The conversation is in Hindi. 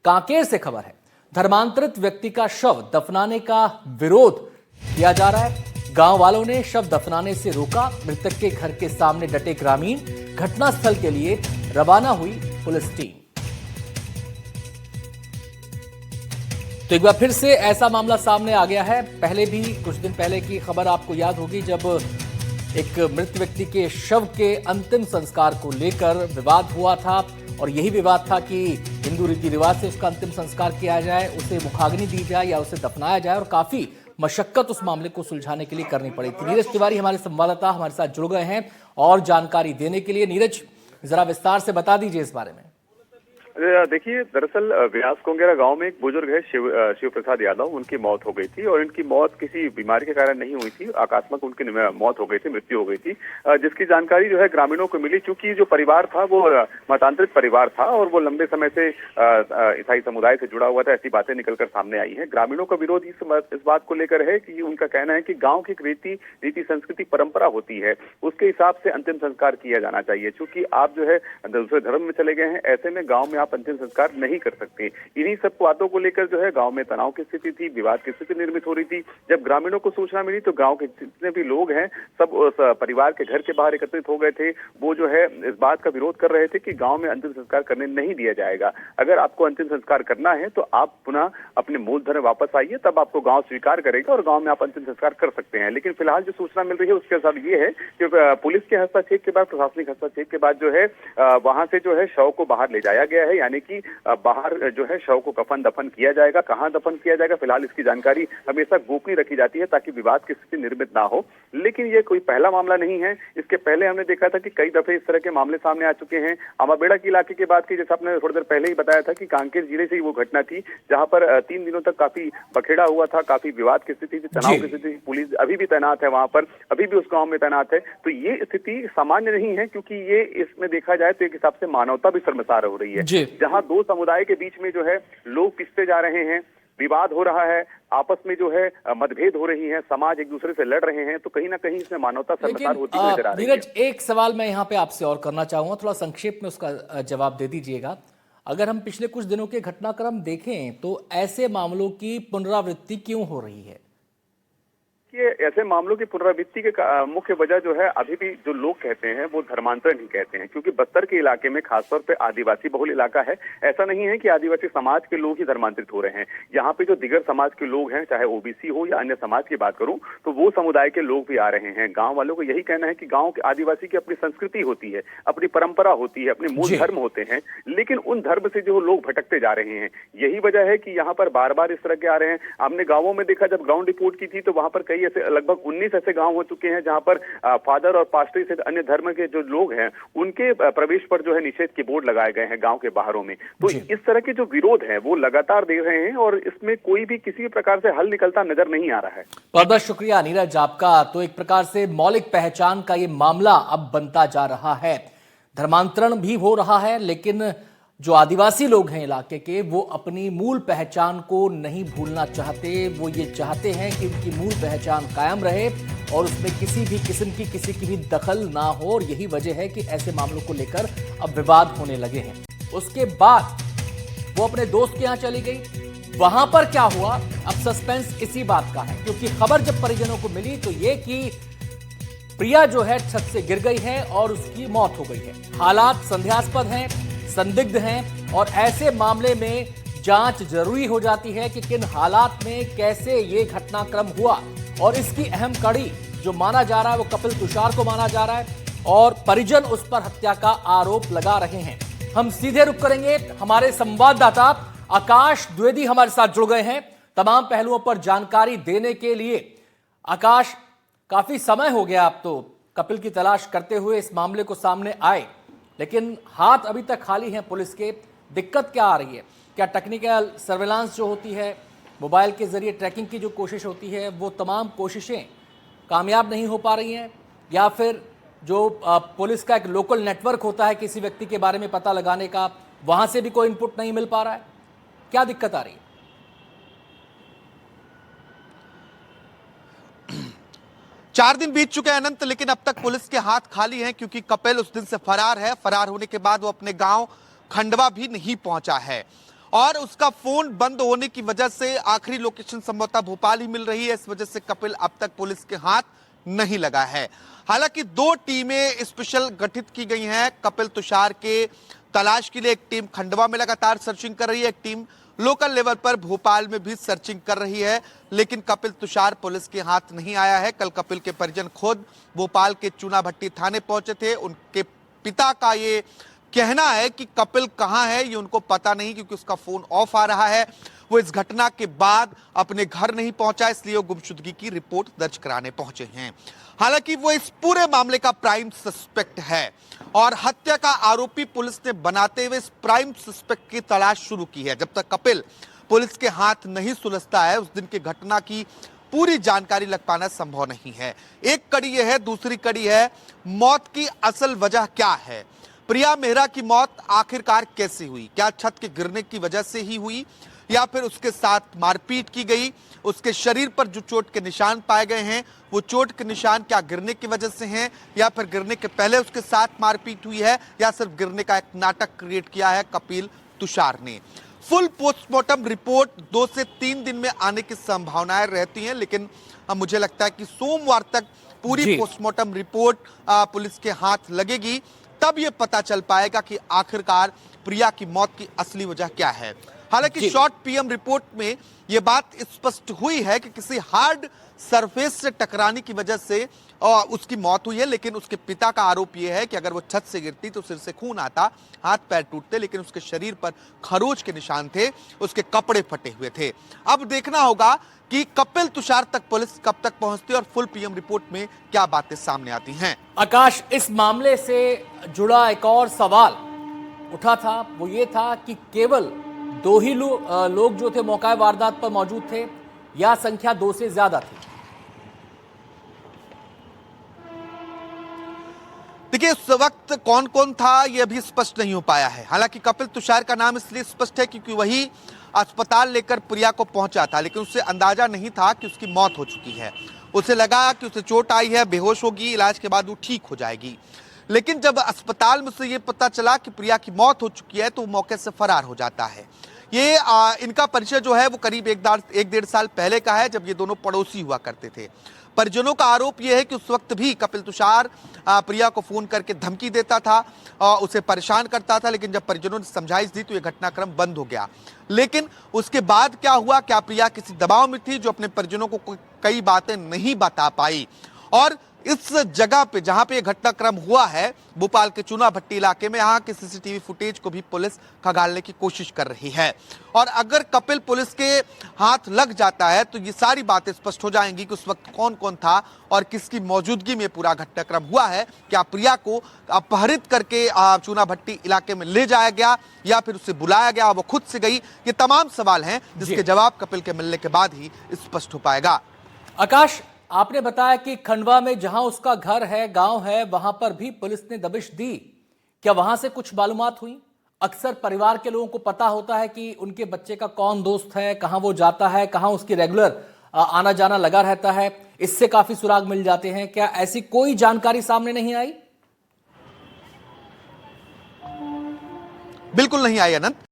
कांकेर से खबर है। धर्मांतरित व्यक्ति का शव दफनाने का विरोध किया जा रहा है। गांव वालों ने शव दफनाने से रोका। मृतक के घर के सामने डटे ग्रामीण। घटनास्थल के लिए रवाना हुई पुलिस टीम। तो एक बार फिर से ऐसा मामला सामने आ गया है। पहले भी कुछ दिन पहले की खबर आपको याद होगी, जब एक मृत व्यक्ति के शव के अंतिम संस्कार को लेकर विवाद हुआ था और यही विवाद था कि हिंदू रीति रिवाज से उसका अंतिम संस्कार किया जाए, उसे मुखाग्नि दी जाए या उसे दफनाया जाए, और काफी मशक्कत उस मामले को सुलझाने के लिए करनी पड़ी थी। नीरज तिवारी हमारे संवाददाता हमारे साथ जुड़ गए हैं और जानकारी देने के लिए। नीरज, जरा विस्तार से बता दीजिए इस बारे में। देखिए, दरअसल व्यास कोंगेरा गांव में एक बुजुर्ग है शिव प्रसाद यादव। उनकी मौत हो गई थी और इनकी मौत किसी बीमारी के कारण नहीं हुई थी। आकस्मिक उनकी मौत हो गई थी, मृत्यु हो गई थी, जिसकी जानकारी जो है ग्रामीणों को मिली। चूंकि जो परिवार था वो मतांतरित परिवार था और वो लंबे समय से ईसाई समुदाय से जुड़ा हुआ था, ऐसी बातें निकलकर सामने आई हैं। ग्रामीणों का विरोध इस बात को लेकर है कि उनका कहना है कि गाँव की रीति संस्कृति परंपरा होती है, उसके हिसाब से अंतिम संस्कार किया जाना चाहिए। चूंकि आप जो है दूसरे धर्म में चले गए हैं, ऐसे में गाँव में आप अंतिम संस्कार नहीं कर सकते। इन्हीं सब बातों को लेकर जो है गांव में तनाव की स्थिति थी, विवाद की स्थिति निर्मित हो रही थी। जब ग्रामीणों को सूचना मिली तो गांव के जितने भी लोग हैं सब उस परिवार के घर के बाहर एकत्रित हो गए थे। वो जो है इस बात का विरोध कर रहे थे कि गांव में अंतिम संस्कार करने नहीं दिया जाएगा। अगर आपको अंतिम संस्कार करना है तो आप पुनः अपने मूल धर्म वापस आइए, तब आपको गाँव स्वीकार करेगा और गाँव में आप अंतिम संस्कार कर सकते हैं। लेकिन फिलहाल जो सूचना मिल रही है उसके साथ ये है कि पुलिस के हस्तक्षेप के बाद, प्रशासनिक हस्तक्षेप के बाद जो है वहां से जो है शव को बाहर ले जाया गया है, यानी कि बाहर जो है शव को कफन दफन किया जाएगा। कहां दफन किया जाएगा फिलहाल इसकी जानकारी हमेशा गोपनीय रखी जाती है ताकि विवाद की स्थिति निर्मित ना हो। लेकिन ये कोई पहला मामला नहीं है। इसके पहले हमने देखा था कि कई दफे इस तरह के मामले सामने आ चुके हैं। अमाबेड़ा के इलाके की बात की, जैसा आपने थोड़ी देर पहले ही बताया था कि कांकेर जिले से ही वो घटना थी जहां पर 3 दिनों तक काफी बखेड़ा हुआ था, काफी विवाद की स्थिति थी, तनाव की स्थिति। पुलिस अभी भी तैनात है वहां पर, अभी भी उस गांव में तैनात है। तो ये स्थिति सामान्य नहीं है, क्योंकि ये इसमें देखा जाए तो एक हिसाब से मानवता भी शर्मसार हो रही है। जहां दो समुदाय के बीच में जो है लोग पिसते जा रहे हैं, विवाद हो रहा है, आपस में जो है मतभेद हो रही है, समाज एक दूसरे से लड़ रहे हैं, तो कहीं ना कहीं इसमें मानवता शर्मसार होती नजर आ रही है। नीरज, एक सवाल मैं यहाँ पे आपसे और करना चाहूंगा, थोड़ा संक्षेप में उसका जवाब दे दीजिएगा। अगर हम पिछले कुछ दिनों के घटनाक्रम देखें तो ऐसे मामलों की पुनरावृत्ति क्यों हो रही है? ये ऐसे मामलों की पुनरावृत्ति के मुख्य वजह जो है, अभी भी जो लोग कहते हैं वो धर्मांतरण ही कहते हैं, क्योंकि बस्तर के इलाके में खासतौर पे आदिवासी बहुल इलाका है। ऐसा नहीं है कि आदिवासी समाज के लोग ही धर्मांतरित हो रहे हैं। यहाँ पे जो दिगर समाज के लोग हैं, चाहे ओबीसी हो या अन्य समाज की बात करूं, तो वो समुदाय के लोग भी आ रहे हैं। गाँव वालों को यही कहना है कि गाँव के आदिवासी की अपनी संस्कृति होती है, अपनी परंपरा होती है, अपने मूल धर्म होते हैं, लेकिन उन धर्म से जो लोग भटकते जा रहे हैं। यही वजह है कि यहाँ पर बार बार इस तरह के आ रहे हैं। हमने गाँवों में देखा, जब ग्राउंड रिपोर्ट की थी तो वहां पर कई ऐसे लगभग 19 ऐसे गांव हो चुके हैं जहां पर फादर और पास्टरी से अन्य धर्म के जो लोग हैं उनके प्रवेश पर जो है निषेध के बोर्ड लगाए गए हैं गांव के बाहरों में। तो इस तरह के जो विरोध है वो लगातार दे रहे हैं और इसमें कोई भी किसी प्रकार से हल निकलता नजर नहीं आ रहा है। बहुत बहुत शुक्रिया नीरज आपका। तो एक प्रकार से मौलिक पहचान का ये मामला अब बनता जा रहा है। धर्मांतरण भी हो रहा है, लेकिन जो आदिवासी लोग हैं इलाके के, वो अपनी मूल पहचान को नहीं भूलना चाहते। वो ये चाहते हैं कि उनकी मूल पहचान कायम रहे और उसमें किसी भी किस्म की किसी की भी दखल ना हो, और यही वजह है कि ऐसे मामलों को लेकर अब विवाद होने लगे हैं। उसके बाद वो अपने दोस्त के यहां चली गई। वहां पर क्या हुआ, अब सस्पेंस इसी बात का है, क्योंकि खबर जब परिजनों को मिली तो ये कि प्रिया जो है छत से गिर गई है और उसकी मौत हो गई है। हालात संदेहास्पद हैं, संदिग्ध हैं, और ऐसे मामले में जांच जरूरी हो जाती है कि किन हालात में कैसे ये घटनाक्रम हुआ। और इसकी अहम कड़ी जो माना जा रहा है वो कपिल तुषार को माना जा रहा है, और परिजन उस पर हत्या का आरोप लगा रहे हैं। हम सीधे रुख करेंगे, हमारे संवाददाता आकाश द्विवेदी हमारे साथ जुड़ गए हैं तमाम पहलुओं पर जानकारी देने के लिए। आकाश, काफी समय हो गया आप तो कपिल की तलाश करते हुए इस मामले को सामने आए, लेकिन हाथ अभी तक खाली हैं पुलिस के। दिक्कत क्या आ रही है? क्या टेक्निकल सर्वेलांस जो होती है, मोबाइल के जरिए ट्रैकिंग की जो कोशिश होती है, वो तमाम कोशिशें कामयाब नहीं हो पा रही हैं, या फिर जो पुलिस का एक लोकल नेटवर्क होता है किसी व्यक्ति के बारे में पता लगाने का, वहां से भी कोई इनपुट नहीं मिल पा रहा है? क्या दिक्कत आ रही है? 4 दिन बीत चुके हैं अनंत, लेकिन अब तक पुलिस के हाथ खाली हैं, क्योंकि कपिल उस दिन से फरार है। फरार होने के बाद वो अपने गांव खंडवा भी नहीं पहुंचा है। और उसका फोन बंद होने की वजह से आखिरी लोकेशन संभवतः भोपाल ही मिल रही है। इस वजह से कपिल अब तक पुलिस के हाथ नहीं लगा है। हालांकि 2 टीमें स्पेशल गठित की गई हैं कपिल तुषार के तलाश के लिए। एक टीम खंडवा में लगातार सर्चिंग कर रही है, एक टीम लोकल लेवल पर भोपाल में भी सर्चिंग कर रही है, लेकिन कपिल तुषार पुलिस के हाथ नहीं आया है। कल कपिल के परिजन खुद भोपाल के चूना भट्टी थाने पहुंचे थे। उनके पिता का ये कहना है कि कपिल कहां है ये उनको पता नहीं, क्योंकि उसका फोन ऑफ आ रहा है। वो इस घटना के बाद अपने घर नहीं पहुंचा, इसलिए वो गुमशुदगी की रिपोर्ट दर्ज कराने पहुंचे हैं। हालांकि वो इस पूरे मामले का प्राइम सस्पेक्ट है और हत्या का आरोपी पुलिस ने बनाते हुए इस प्राइम सस्पेक्ट की तलाश शुरू की है। जब तक कपिल पुलिस के हाथ नहीं सुलझता है, उस दिन की घटना की पूरी जानकारी लग पाना संभव नहीं है। एक कड़ी यह है, दूसरी कड़ी है मौत की असल वजह क्या है। प्रिया मेहरा की मौत आखिरकार कैसे हुई? क्या छत के गिरने की वजह से ही हुई या फिर उसके साथ मारपीट की गई? उसके शरीर पर जो चोट के निशान पाए गए हैं, वो चोट के निशान क्या गिरने की वजह से हैं या फिर गिरने के पहले उसके साथ मारपीट हुई है या सिर्फ गिरने का एक नाटक क्रिएट किया है कपिल तुषार ने? फुल पोस्टमार्टम रिपोर्ट 2 से 3 दिन में आने की संभावनाएं रहती हैं, लेकिन मुझे लगता है कि सोमवार तक पूरी पोस्टमार्टम रिपोर्ट पुलिस के हाथ लगेगी, तब ये पता चल पाएगा कि आखिरकार प्रिया की मौत की असली वजह क्या है। हालांकि शॉर्ट पीएम रिपोर्ट में यह बात स्पष्ट हुई है कि किसी हार्ड सरफेस से टकराने की वजह से उसकी मौत हुई है, लेकिन उसके पिता का आरोप यह है कि अगर वो छत से गिरती तो सिर से खून आता, हाथ पैर टूटते, लेकिन उसके शरीर पर खरोच के निशान थे, उसके कपड़े फटे हुए थे। अब देखना होगा कि कपिल तुषार तक पुलिस कब तक पहुंचती है और फुल पीएम रिपोर्ट में क्या बातें सामने आती हैं। आकाश, इस मामले से जुड़ा एक और सवाल उठा था, वो ये था कि केवल 2 ही लोग जो थे मौका वारदात पर मौजूद थे या संख्या 2 से ज्यादा थी? देखिए, उस वक्त कौन कौन था यह भी स्पष्ट नहीं हो पाया है। हालांकि कपिल तुषार का नाम इसलिए स्पष्ट है क्योंकि वही अस्पताल लेकर प्रिया को पहुंचा था, लेकिन उसे अंदाजा नहीं था कि उसकी मौत हो चुकी है। उसे लगा कि उसे चोट आई है, बेहोश होगी, इलाज के बाद वो ठीक हो जाएगी। लेकिन जब अस्पताल में उसे ये पता चला कि प्रिया की मौत हो चुकी है तो वो मौके से फरार हो जाता है। ये इनका परिचय जो है वो करीब 1-1.5 साल पहले का है, जब ये दोनों पड़ोसी हुआ करते थे। परिजनों का आरोप यह है कि उस वक्त भी कपिल तुषार प्रिया को फोन करके धमकी देता था, उसे परेशान करता था, लेकिन जब परिजनों ने समझाइश दी तो यह घटनाक्रम बंद हो गया। लेकिन उसके बाद क्या हुआ? क्या प्रिया किसी दबाव में थी जो अपने परिजनों को कई बातें नहीं बता पाई? और इस जगह पे जहां पे यह घटनाक्रम हुआ है, भोपाल के चूना भट्टी इलाके में, यहाँ के सीसीटीवी फुटेज को भी पुलिस खंगालने की कोशिश कर रही है। और अगर कपिल पुलिस के हाथ लग जाता है तो ये सारी बातें स्पष्ट हो जाएंगी कि उस वक्त कौन कौन था और किसकी मौजूदगी में पूरा घटनाक्रम हुआ है। क्या प्रिया को अपहरित करके चूना भट्टी इलाके में ले जाया गया या फिर उसे बुलाया गया, वो खुद से गई? ये तमाम सवाल हैं जिसके जवाब कपिल के मिलने के बाद ही स्पष्ट हो पाएगा। आकाश, आपने बताया कि खंडवा में जहां उसका घर है, गांव है, वहां पर भी पुलिस ने दबिश दी। क्या वहां से कुछ मालूमात हुई? अक्सर परिवार के लोगों को पता होता है कि उनके बच्चे का कौन दोस्त है, कहां वो जाता है, कहां उसकी रेगुलर आना जाना लगा रहता है, इससे काफी सुराग मिल जाते हैं। क्या ऐसी कोई जानकारी सामने नहीं आई? बिल्कुल नहीं आई अनंत।